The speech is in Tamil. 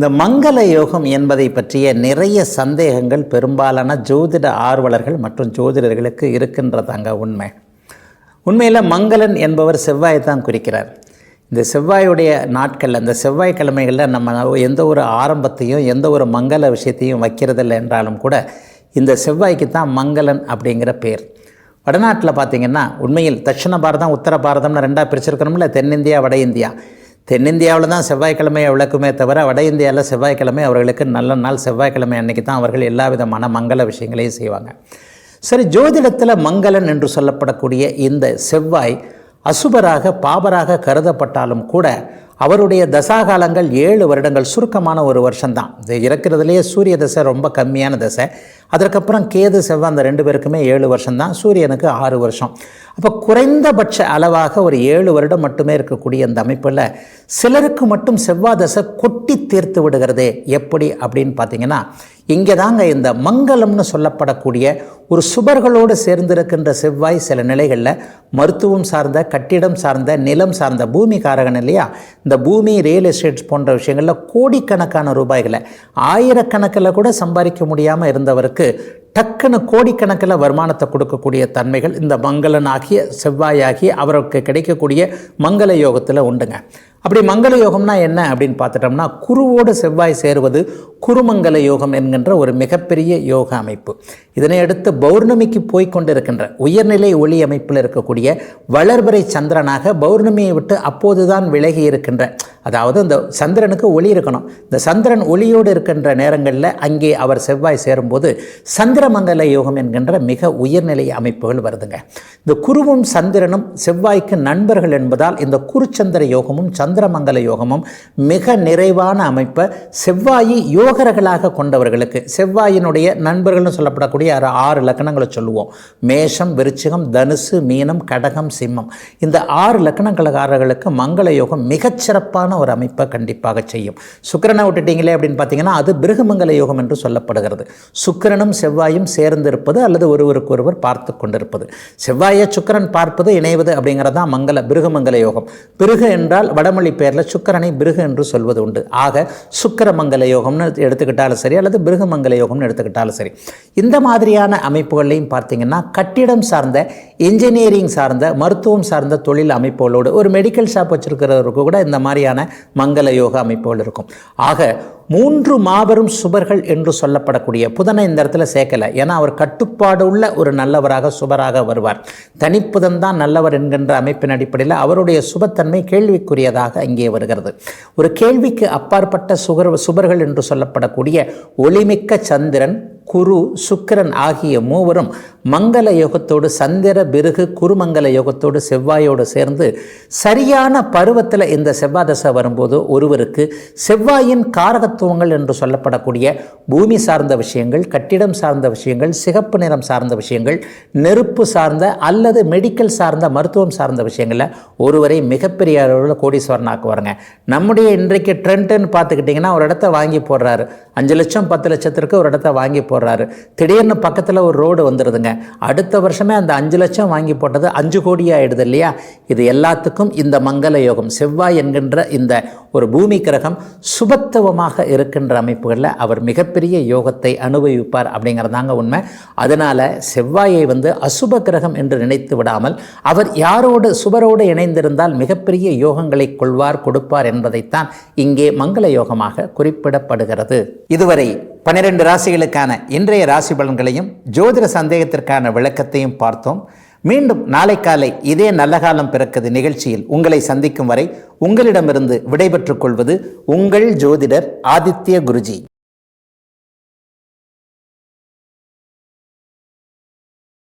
இந்த மங்கள யோகம் என்பதை பற்றிய நிறைய சந்தேகங்கள் பெரும்பாலான ஜோதிட ஆர்வலர்கள் மற்றும் ஜோதிடர்களுக்கு இருக்கின்றதாங்க உண்மையில் மங்களன் என்பவர் செவ்வாயை தான் குறிக்கிறார். இந்த செவ்வாயுடைய நாட்களில், அந்த செவ்வாய்க்கிழமைகளில் நம்ம எந்த ஒரு ஆரம்பத்தையும் எந்த ஒரு மங்கள விஷயத்தையும் வைக்கிறதில்லை என்றாலும் கூட இந்த செவ்வாய்க்கு தான் மங்களன் அப்படிங்கிற பேர். வடநாட்டில் பார்த்திங்கன்னா உண்மையில் தட்சிண பாரதம் உத்தர பாரதம்னு ரெண்டாக பிரிச்சிருக்கணும்ல, தென்னிந்தியா வட இந்தியா. தென்னிந்தியாவில் தான் செவ்வாய்க்கிழமையை விளக்குமே தவிர வட இந்தியாவில் செவ்வாய்க்கிழமை அவர்களுக்கு நல்ல நாள். செவ்வாய்க்கிழமை அன்றைக்கி தான் அவர்கள் எல்லா விதமான மங்கள விஷயங்களையும் செய்வாங்க. சரி, ஜோதிடத்தில் மங்களன் என்று சொல்லப்படக்கூடிய இந்த செவ்வாய் அசுபராக பாபராக கருதப்பட்டாலும் கூட அவருடைய தசாகாலங்கள் 7 வருடங்கள், சுருக்கமான ஒரு வருஷம்தான். இது இறக்கிறதுலேயே சூரிய தசை ரொம்ப கம்மியான தசை. அதற்கப்புறம் கேது செவ்வாய் அந்த 2 பேருக்குமே 7 வருஷம்தான், சூரியனுக்கு 6 வருஷம். அப்போ குறைந்தபட்ச அளவாக ஒரு 7 வருடம் மட்டுமே இருக்கக்கூடிய அந்த அமைப்பில் சிலருக்கு மட்டும் செவ்வாய் தசை கொட்டி தீர்த்து விடுகிறதே. எப்படி அப்படின்னு பார்த்தீங்கன்னா, இங்கே தாங்க இந்த மங்களம்னு சொல்லப்படக்கூடிய ஒரு சுபர்களோடு சேர்ந்திருக்கின்ற செவ்வாய் சில நிலைகளில் மருத்துவம் சார்ந்த, கட்டிடம் சார்ந்த, நிலம் சார்ந்த, பூமி காரகன் இல்லையா, இந்த பூமி ரியல் எஸ்டேட்ஸ் போன்ற விஷயங்களில் கோடிக்கணக்கான ரூபாய்களை ஆயிரக்கணக்கில் கூட சம்பாதிக்க முடியாமல் இருந்தவருக்கு டக்குன்னு கோடிக்கணக்கில் வருமானத்தை கொடுக்கக்கூடிய தன்மைகள் இந்த மங்களனாகிய செவ்வாயாகி அவருக்கு கிடைக்கக்கூடிய மங்கள யோகத்தில் உண்டுங்க. அப்படி மங்கள யோகம்னா என்ன அப்படின்னு பார்த்துட்டோம்னா, குருவோடு செவ்வாய் சேருவது குருமங்கல யோகம் என்கின்ற ஒரு மிகப்பெரிய யோக அமைப்பு. இதனை அடுத்து பௌர்ணமிக்கு போய்கொண்டிருக்கின்ற உயர்நிலை ஒளி அமைப்பில் இருக்கக்கூடிய வளர்பிறை சந்திரனாக பௌர்ணமியை விட்டு அப்போதுதான் விலகி இருக்கின்ற, அதாவது இந்த சந்திரனுக்கு ஒளி இருக்கணும், இந்த சந்திரன் ஒளியோடு இருக்கின்ற நேரங்களில் அங்கே அவர் செவ்வாய் சேரும்போது சந்திரமங்கல யோகம் என்கின்ற மிக உயர்நிலை அமைப்புகள் வருதுங்க. இந்த குருவும் சந்திரனும் செவ்வாய்க்கு நண்பர்கள் என்பதால் இந்த குருச்சந்திர யோகமும் சந்திரமங்கல யோகமும் மிக நிறைவான அமைப்பை செவ்வாயை யோகர்களாக கொண்டவர்களுக்கு, செவ்வாயினுடைய நண்பர்கள்னு சொல்லப்படக்கூடிய 6 லக்கணங்களை சொல்லுவோம். மேஷம், விருச்சிகம், தனுசு, மீனம், கடகம், சிம்மம். இந்த 6 லக்கணங்களக்காரர்களுக்கு மங்கள யோகம் மிகச்சிறப்பான ஒரு அமைப்பை கண்டிப்பாக செய்யும். சுக்கிரனை விட்டுட்டீங்களே அப்படின்னு பார்த்தீங்கன்னா அது பிருகுமங்கல யோகம் என்று சொல்லப்படுகிறது. சுக்கிரனும் செவ்வாயும் சேர்ந்திருப்பது அல்லது ஒருவருக்கு ஒருவர் பார்த்து கொண்டிருப்பது, செவ்வாயை சுக்கிரன் பார்ப்பது, இணைவது அப்படிங்கிறது தான் பிருகுமங்கல யோகம். பிருகு என்றால் வடமொழி பேரில் சுக்கிரனை பிருகு என்று சொல்வது உண்டு. ஆக சுக்கிரமங்கல யோகம்னு எடுத்துக்கிட்டாலும் சரி அல்லது பிருகுமங்கல யோகம்னு எடுத்துக்கிட்டாலும் சரி, இந்த மாதிரியான அமைப்புகளையும் பார்த்தீங்கன்னா கட்டிடம் சார்ந்த, இன்ஜினியரிங் சார்ந்த, மருத்துவம் சார்ந்த தொழில் அமைப்புகளோடு ஒரு மெடிக்கல் ஷாப் வச்சிருக்கிறவருக்கு கூட இந்த மாதிரியான மங்கள யோக அமைப்புகள் இருக்கும். ஆக 3 மாபெரும் சுபர்கள் என்று சொல்லப்படக்கூடிய புதனை இந்த இடத்துல சேர்க்கலை, ஏன்னா அவர் கட்டுப்பாடு உள்ள ஒரு நல்லவராக சுபராக வருவார். தனிப்புதன் தான் நல்லவர் என்கின்ற அமைப்பின் அடிப்படையில் அவருடைய சுபத்தன்மை கேள்விக்குரியதாக இங்கே வருகிறது. ஒரு கேள்விக்கு அப்பாற்பட்ட சுபர்கள் என்று சொல்லப்படக்கூடிய ஒளிமிக்க சந்திரன், குரு, சுக்கிரன் ஆகிய மூவரும் மங்கள யோகத்தோடு, சந்திர பிருகு குருமங்கல யோகத்தோடு செவ்வாயோடு சேர்ந்து சரியான பருவத்தில் இந்த செவ்வாய் தசை வரும்போது ஒருவருக்கு செவ்வாயின் காரகத்துவங்கள் என்று சொல்லப்படக்கூடிய பூமி சார்ந்த விஷயங்கள், கட்டிடம் சார்ந்த விஷயங்கள், சிகப்பு நிறம் சார்ந்த விஷயங்கள், நெருப்பு சார்ந்த அல்லது மெடிக்கல் சார்ந்த, மருத்துவம் சார்ந்த விஷயங்களில் ஒருவரை மிகப்பெரிய அளவில் கோடீஸ்வரன் ஆக்குவாருங்க. நம்முடைய இன்றைக்கு ட்ரெண்டுன்னு பார்த்துக்கிட்டிங்கன்னா ஒரு இடத்த வாங்கி போடுறாரு, 5 லட்சம் 10 லட்சத்திற்கு ஒரு இடத்த வாங்கி போடுறாரு. திடீர்னு பக்கத்தில் ஒரு ரோடு வந்துடுதுங்க, அடுத்த வருஷமே அந்த 5 லட்சம் வாங்கி போட்டது 5 கோடி ஆயிடுது இல்லையா. இது எல்லாத்துக்கும் இந்த மங்கள யோகம், செவ்வாய் என்கின்ற இந்த ஒரு பூமி கிரகம் சுபத்துவமாக இருக்கின்ற அமைப்புகளில் அவர் மிகப்பெரிய யோகத்தை அனுபவிப்பார் அப்படிங்கிறதாங்க உண்மை. அதனால் செவ்வாயை அசுப கிரகம் என்று நினைத்து விடாமல் அவர் யாரோடு சுபரோடு இணைந்திருந்தால் மிகப்பெரிய யோகங்களை கொள்வார், கொடுப்பார் என்பதைத்தான் இங்கே மங்கள யோகமாக குறிப்பிடப்படுகிறது. இதுவரை 12 ராசிகளுக்கான இன்றைய ராசி பலன்களையும் ஜோதிட சந்தேகத்திற்கான விளக்கத்தையும் பார்த்தோம். மீண்டும் நாளை காலை இதே நல்ல காலம் பிறக்குது நிகழ்ச்சியில் உங்களை சந்திக்கும் வரை உங்களிடமிருந்து விடைபெற்றுக் கொள்வது உங்கள் ஜோதிடர் ஆதித்ய குருஜி.